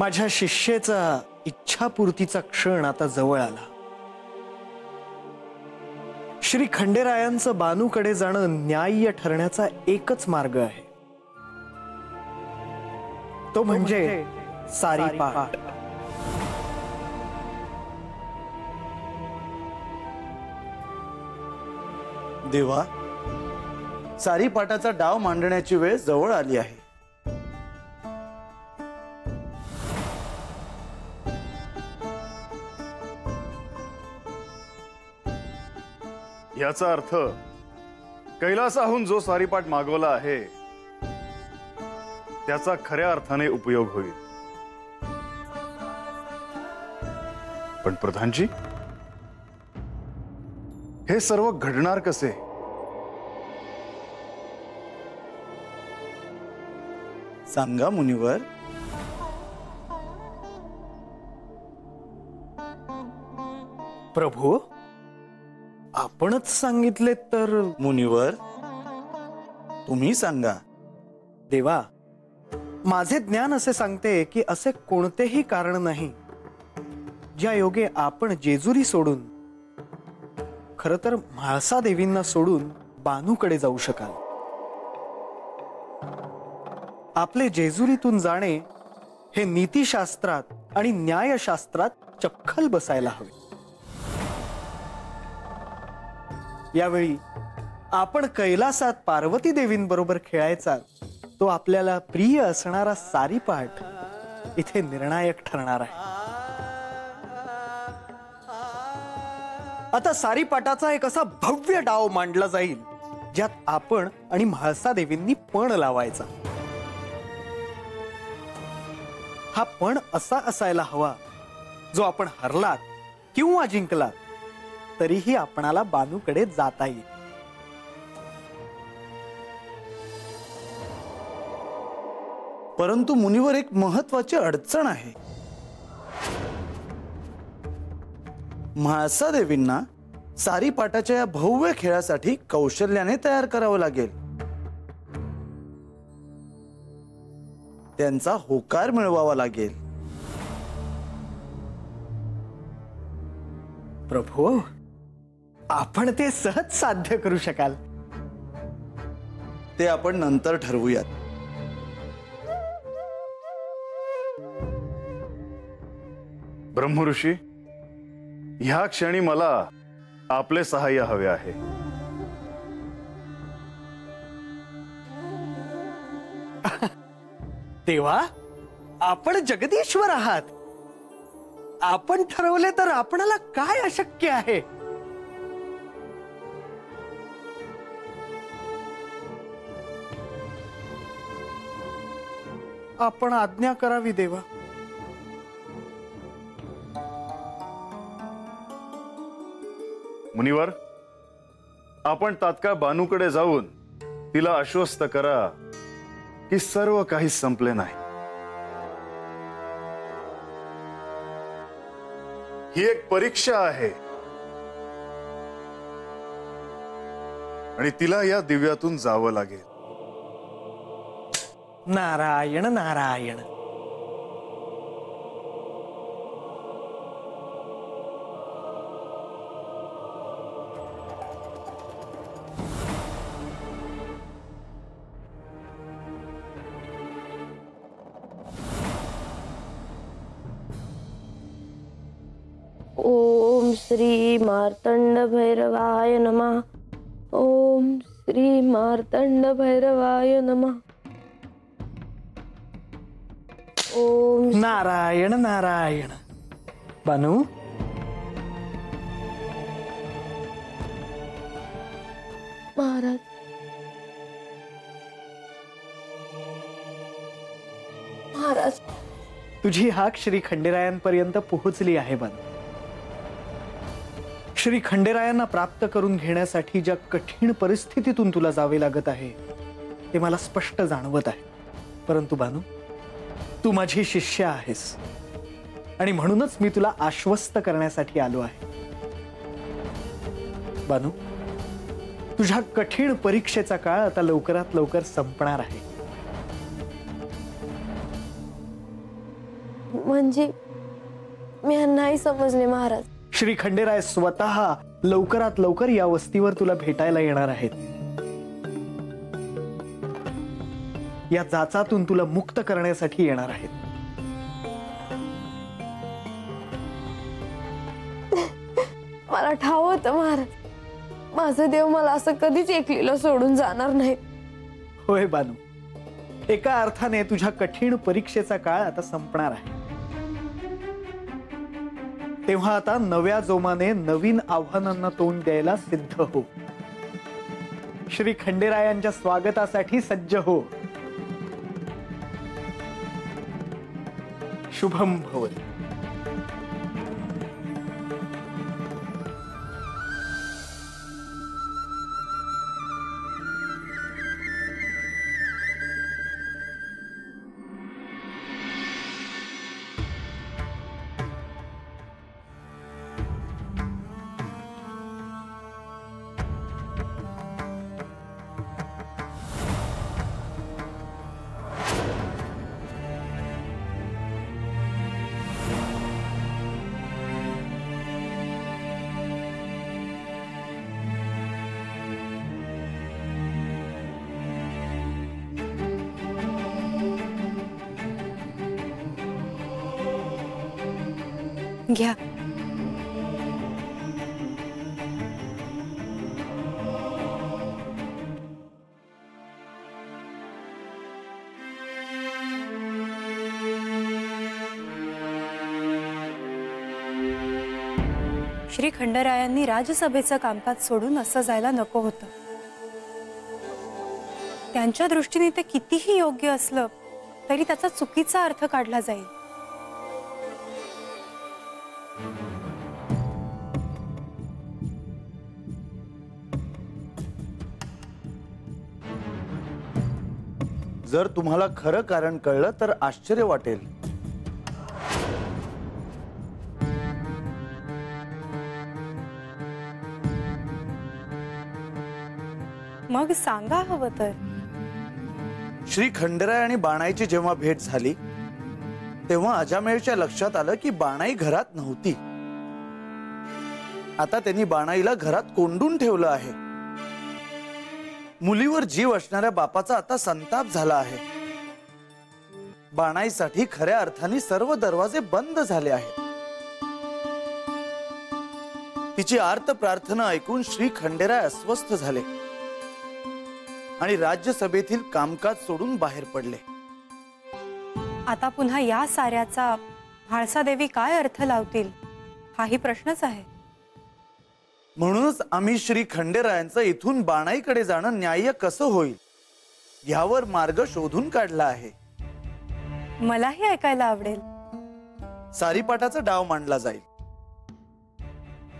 माझ्या शिष्येचा इच्छापूर्तीचा क्षण आता जवळ आला। श्री खंडेरायांचं बानूकडे जाणं न्याय्य ठरण्याचा एकच मार्ग आहे, तो म्हणजे सारीपाट। देवा, सारीपाटाचा डाव मांडण्याची वेळ जवळ आली आहे। याचा अर्थ कैलासाहून जो सारीपाट मागवला आहे त्याचा खऱ्या अर्थाने उपयोग होईल। पण प्रधानजी, हे सर्व घडणार कसे? सांगा मुनिवर। प्रभू, आपणच सांगितले तर। मुनिवर, तुम्ही सांगा। देवा, माझे ज्ञान असे सांगते की असे कोणतेही कारण नाही ज्या योगे आपण जेजुरी सोडून, खरं तर म्हाळसा देवींना सोडून बानूकडे जाऊ शकाल। आपले जेजुरीतून जाणे हे नीतिशास्त्रात आणि न्यायशास्त्रात चपखल बसायला हवे। यावेळी आपण कैलासात पार्वती देवींबरोबर खेळायचा तो आपल्याला प्रिय असणारा सारीपाट इथे निर्णायक ठरणार आहे। आता सारीपाटाचा एक असा भव्य डाव मांडला जाईल ज्यात आपण आणि म्हाळसा देवींनी पण लावायचा। हा पण असा असायला हवा जो आपण हरलात किंवा जिंकलात तरीही आपणाला बानूकडे जाता येईल। परंतु मुनिवर, एक महत्वाची अडचण आहे। म्हाळसा देवींना सारीपाटाच्या या भव्य खेळासाठी कौशल्याने तयार करावं लागेल। त्यांचा होकार मिळवावा लागेल। प्रभू, आपण ते सहज साध्य करू शकाल। ते आपण नंतर ठरवूयात। ब्रह्मऋषी, ह्या क्षणी मला आपले सहाय्य हवे आहे। देवा, आपण जगदीश्वर आहात। आपण ठरवले तर आपणाला काय अशक्य आहे? आपण आज्ञा करावी देवा। मुनिवर, आपण तात्काळ बानूकडे जाऊन तिला आश्वस्त करा की सर्व काही संपले नाही। ही एक परीक्षा आहे आणि तिला या दिव्यातून जावं लागेल। नारायण नारायण। ओम श्री मार्तंड भैरवाय नमः। ओम श्री मार्तंड भैरवाय नमः। ओम नारायण नारायण। बानू, महाराज, महाराज, तुझी हाक श्री खंडेरायांपर्यंत पोहोचली आहे बानू। श्री खंडेरायांना प्राप्त करून घेण्यासाठी ज्या कठीण परिस्थितीतून तुला जावे लागत आहे ते मला स्पष्ट जाणवत आहे। परंतु बानू, तू माझी शिष्य आहेस आणि म्हणूनच मी तुला आश्वस्त करण्यासाठी आलो आहे। बानू, तुझ्या कठीण परीक्षेचा काळ आता लवकरात लवकर संपणार आहे। म्हणजे मी नाही समजले महाराज. श्री खंडेराय स्वतः लवकरात लवकर या वस्तीवर तुला भेटायला येणार आहेत. या जाचातून तुला मुक्त करण्यासाठी येणार आहेत. मला ठाव होतं महाराज, माझं देव मला असं कधीच एकलीला सोडून जाणार नाही. होय बानू, एका अर्थाने तुझ्या कठीण परीक्षेचा काळ आता संपणार आहे. तेव्हा आता नव्या जोमाने नवीन आव्हानांना तोंड द्यायला सिद्ध हो. श्री खंडेरायांच्या स्वागतासाठी सज्ज हो. शुभम भवतु. घ्या. श्री खंडरायांनी राजसभेचं कामकाज सोडून असं जायला नको होतं. त्यांच्या दृष्टीने ते कितीही योग्य असलं तरी त्याचा चुकीचा अर्थ काढला जाईल. जर तुम्हाला खरं कारण कळलं तर आश्चर्य वाटेल. मग सांगा हवं तर. श्री खंडेराय आणि बाणाईची जेव्हा भेट झाली तेव्हा अजामेळच्या लक्षात आलं की बाणाई घरात नव्हती. आता त्यांनी बाणाईला घरात कोंडून ठेवलं आहे. मुलीवर जीव असणाऱ्या बापाचा आता संताप झाला आहे. बाणाईसाठी खऱ्या अर्थाने सर्व दरवाजे बंद झाले आहेत. तिची आर्त प्रार्थना ऐकून श्री खंडेराय अस्वस्थ झाले आणि राज्यसभेतील कामकाज सोडून बाहेर पडले. आता पुन्हा या साऱ्याचा म्हाळसा देवी काय अर्थ लावतील हाही प्रश्नच आहे. म्हणूनच आम्ही श्री खंडेरायांचं इथून बाणाईकडे जाणं न्याय्य कसं होईल यावर मार्ग शोधून काढला आहे. मलाही ऐकायला आवडेल. सारीपाटाचा डाव मांडला जाईल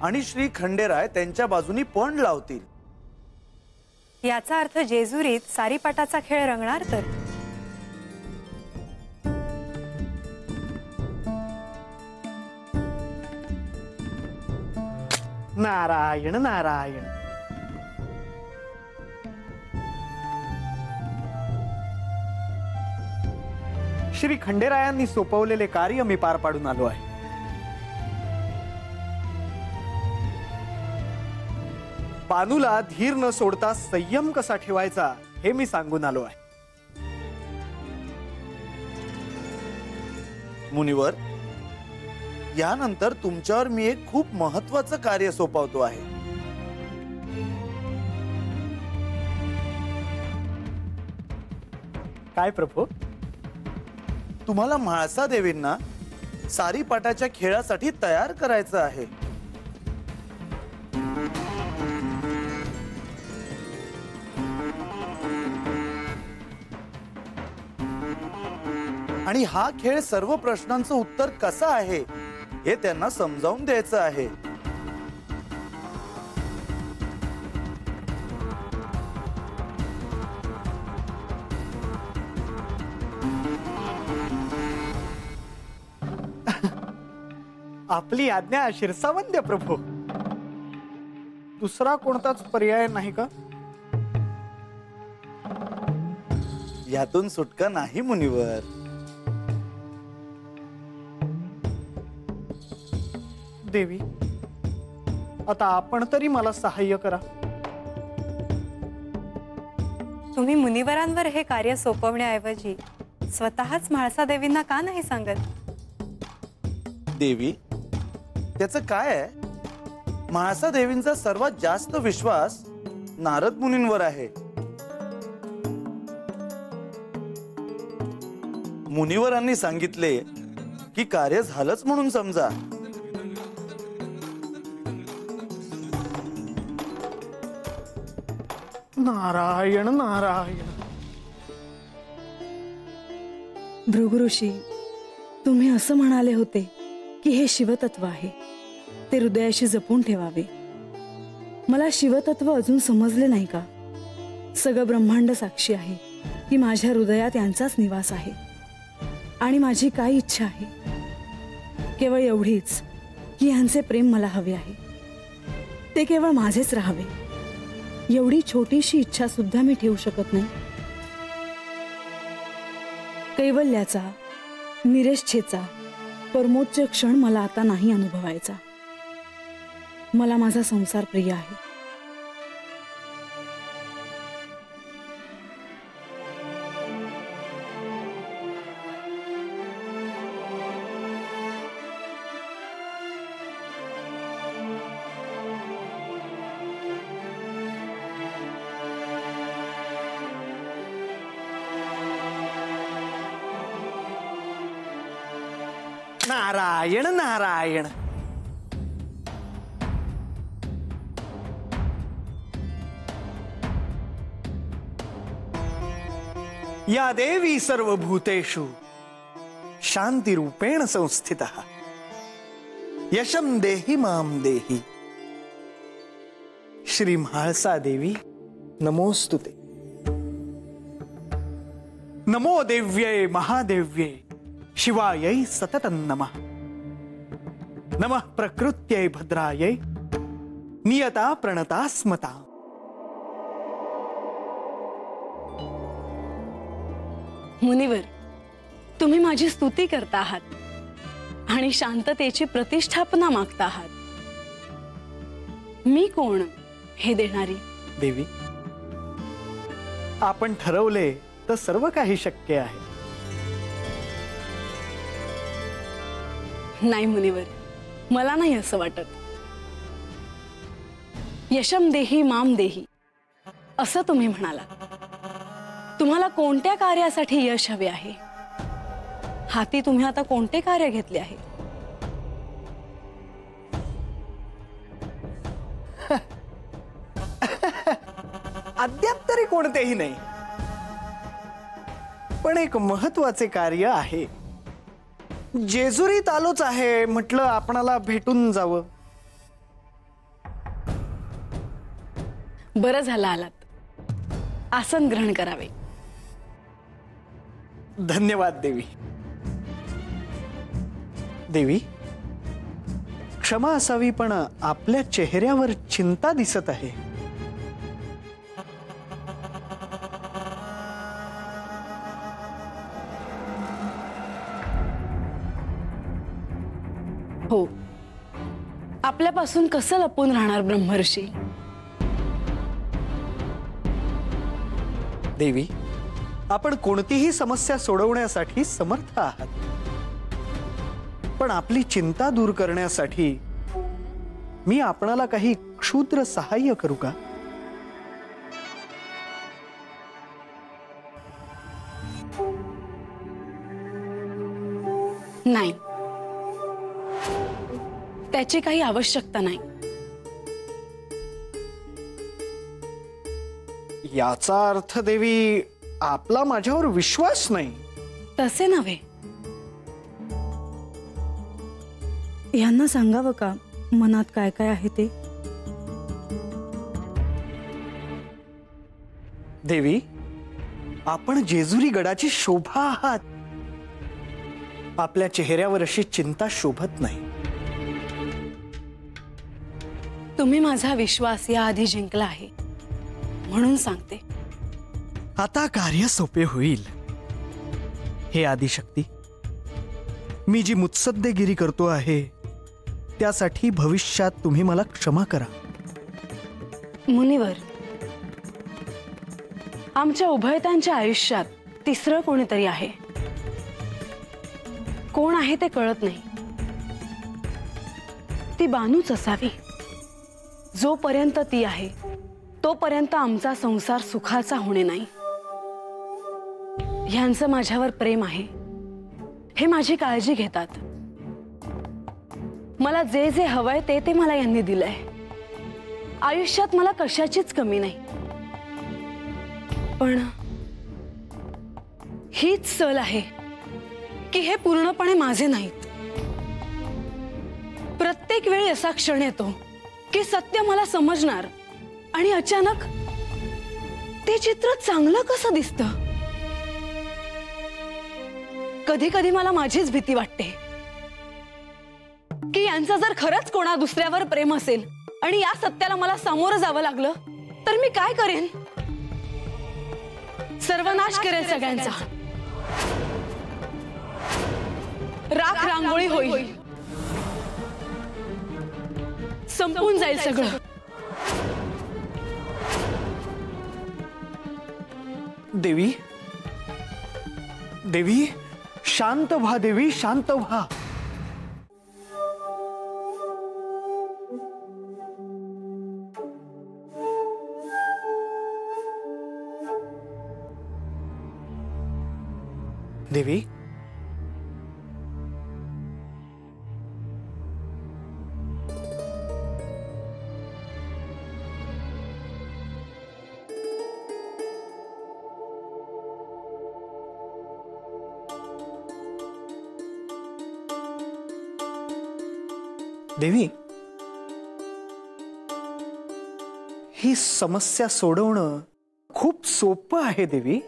आणि श्री खंडेराय त्यांच्या बाजूनी पण लावतील. याचा अर्थ जेजुरीत सारीपाटाचा खेळ रंगणार तर. नारायण नारायण. श्री खंडेरायांनी सोपवलेले कार्य मी पार पाडून आलो आहे. बानूला धीर न सोडता संयम कसा ठेवायचा हे मी सांगून आलो आहे. मुनिवर, यानंतर तुमच्यावर मी एक खूप महत्वाचं कार्य सोपवतो आहे. काय प्रभू? तुम्हाला म्हाळसा देवींना सारीपाटाच्या खेळासाठी तयार करायचं आहे. आणि हा खेळ सर्व प्रश्नांचं उत्तर कसं आहे हे त्यांना समजावून द्यायचं आहे. आपली आज्ञा शिरसावंद्य प्रभू. दुसरा कोणताच पर्याय नाही का? यातून सुटका नाही मुनिवर. देवी, आता आपण तरी मला सहाय्य करा. तुम्ही मुनिवरांवर हे कार्य सोपवण्याऐवजी स्वतःच म्हाळसा देवींना का नाही सांगत? देवी, त्याचं काय आहे? म्हाळसा देवींचा सर्वात जास्त विश्वास नारद मुनींवर आहे. मुनिवरांनी सांगितले की कार्य झालंच म्हणून समजा. नारायण नारायण. भृगुऋषी, तुम्ही असं म्हणाले होते की हे शिवतत्व आहे, ते हृदयाशी जपून ठेवावे. मला शिवतत्व अजून समजले नाही का? सगळं ब्रह्मांड साक्षी आहे की माझ्या हृदयात यांचाच निवास आहे. आणि माझी काय इच्छा आहे? केवळ एवढीच की यांचे प्रेम मला हवे आहे, ते केवळ माझेच राहावे. एवढी छोटीशी इच्छा सुद्धा मी ठेवू शकत नाही. कैवल्याचा, निरेच्छेचा परमोच्च क्षण मला आता नाही अनुभवायचा. मला माझा संसार प्रिय आहे. नारायण नारायण. या देवी सर्वभूतेषु शांतिरूपेण संस्थितः यशं देहि मां देहि. श्री म्हाळसा देवी नमोस्तुते. नमो देव्यै महादेव्यै शिवायै सततं नमः. नमः प्रकृत्यै भद्रायै नियता प्रणता स्मता. मुनिवर, तुम्ही माझी स्तुती करता आहात आणि शांततेची प्रतिष्ठापना मागता आहात. मी कोण हे देणारी? देवी, आपण ठरवले तर सर्व काही शक्य आहे. नाही मुनिवर, मला नाही असं वाटत. यशम देही माम देही असं तुम्ही म्हणाला. तुम्हाला कोणत्या कार्यासाठी यश हवे आहे? हाती तुम्ही आता कोणते कार्य घेतले आहे? अद्याप तरी कोणतेही नाही, पण एक महत्वाचे कार्य आहे. जेजुरीत आलोच आहे, म्हटलं आपणाला भेटून जावं. बरं झालं आलात. आसन ग्रहण करावे. धन्यवाद देवी. देवी, क्षमा असावी, पण आपल्या चेहऱ्यावर चिंता दिसत आहे. हो, आपल्यापासून कसं लपून राहणार ब्रह्मर्षी? देवी, आपण कोणतीही समस्या सोडवण्यासाठी समर्थ आहात, पण आपली चिंता दूर करण्यासाठी मी आपणाला काही क्षुद्र सहाय्य करू का? नाही, त्याची काही आवश्यकता नाही. याचा अर्थ देवी, आपला माझ्यावर विश्वास नाही? तसे नव्हे. यांना सांगावं का मनात काय काय आहे ते? देवी, आपण जेजुरी गडाची शोभा आहात. आपल्या चेहऱ्यावर अशी चिंता शोभत नाही. तुम्ही माझा विश्वास याआधी जिंकला आहे म्हणून सांगते. आता कार्य सोपे होईल. हे आदिशक्ती, मी जी मुत्सद्देगिरी करतो आहे त्यासाठी भविष्यात तुम्ही मला क्षमा करा. मुनिवर, आमच्या उभयतांच्या आयुष्यात तिसरं कोणीतरी आहे. कोण आहे ते कळत नाही. ती बानूच असावी. जोपर्यंत ती आहे तोपर्यंत आमचा संसार सुखाचा होणे नाही. ह्यांचं माझ्यावर प्रेम आहे, हे माझी काळजी घेतात. मला जे जे हवंय ते मला यांनी दिलंय. आयुष्यात मला कशाचीच कमी नाही. पण हीच सल आहे की हे पूर्णपणे माझे नाहीत. प्रत्येक वेळी असा क्षण येतो की सत्य मला समजणार आणि अचानक ते चित्र चांगलं कसं दिसतं. कधी कधी मला माझीच भीती वाटते की यांचं जर खरंच कोणा दुसऱ्यावर प्रेम असेल आणि या सत्याला मला सामोरं जावं लागलं तर मी काय करेन. सर्वनाश करेल सगळ्यांचा. राख रांगोळी होईल. संपून जाईल सगळं. देवी, देवी, शांत व्हा. देवी, शांत व्हा. देवी, देवी, ही समस्या सोडवणं खूप सोपं आहे. देवी,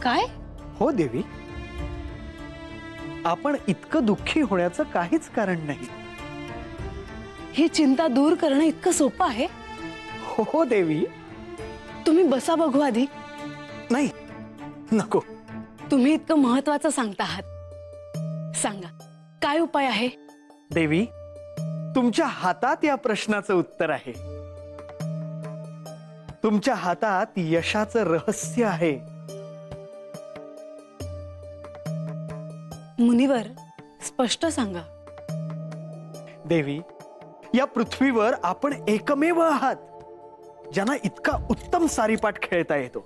काय? हो देवी, आपण इतकं दुःखी होण्याचं काहीच कारण नाही. ही चिंता दूर करणं इतकं सोपं आहे? हो देवी. तुम्ही बसा बघू आधी. नाही, नको. तुम्ही इतकं महत्वाचं सांगता आहात. सांगा, काय उपाय आहे? देवी, तुमच्या हातात या प्रश्नाचं उत्तर आहे. तुमच्या हातात यशाचं रहस्य आहे. मुनिवर, स्पष्ट सांगा. देवी, या पृथ्वीवर आपण एकमेव आहात ज्यांना इतका उत्तम सारीपाट खेळता येतो.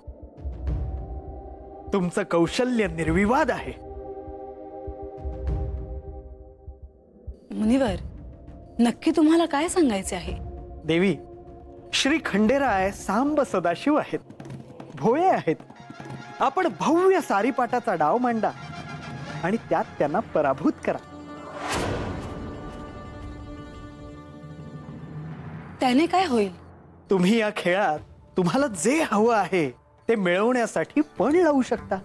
तुमचं कौशल्य निर्विवाद आहे. मुनिवर, नक्की तुम्हाला काय सांगायचे आहे? देवी, श्री खंडेराय सांब सदाशिव आहेत, भोळे आहेत. आपण भव्य सारीपाटाचा डाव मांडा आणि त्यात त्यांना पराभूत करा. त्याने काय होईल? तुम्ही या खेळात तुम्हाला जे हवं आहे ते मिळवण्यासाठी पण लावू शकता.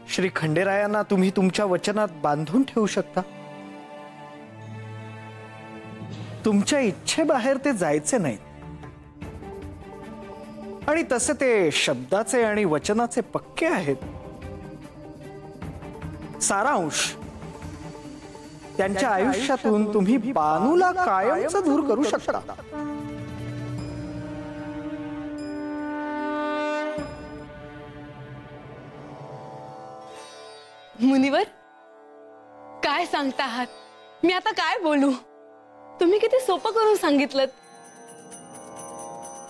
श्री खंडेरायांना तुम्ही तुमच्या वचनात बांधून ठेवू शकता. तुमच्या इच्छेबाहेर ते जायचे नाहीत आणि तसे ते शब्दाचे आणि वचनाचे पक्के आहेत. सारांश, त्यांच्या आयुष्यातून तुम्ही बानूला कायमच दूर करू शकता. मुनिवर, काय सांगता आहात? मी आता काय बोलू? तुम्ही किती सोपं करून सांगितलं.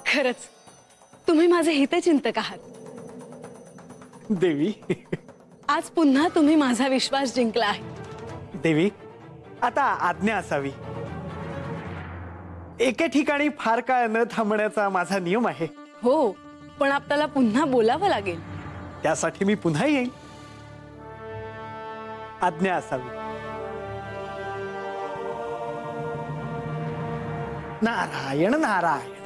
खरंच तुम्ही माझे हितचिंतक आहात. देवी, आज पुन्हा तुम्ही माझा विश्वास जिंकला आहे. देवी, आता आज्ञा असावी. एके ठिकाणी फार काळ न थांबण्याचा माझा नियम आहे. हो, पण आपल्याला पुन्हा बोलावं लागेल. त्यासाठी मी पुन्हा येईन. आज्ञा असावी. नारायण नारायण.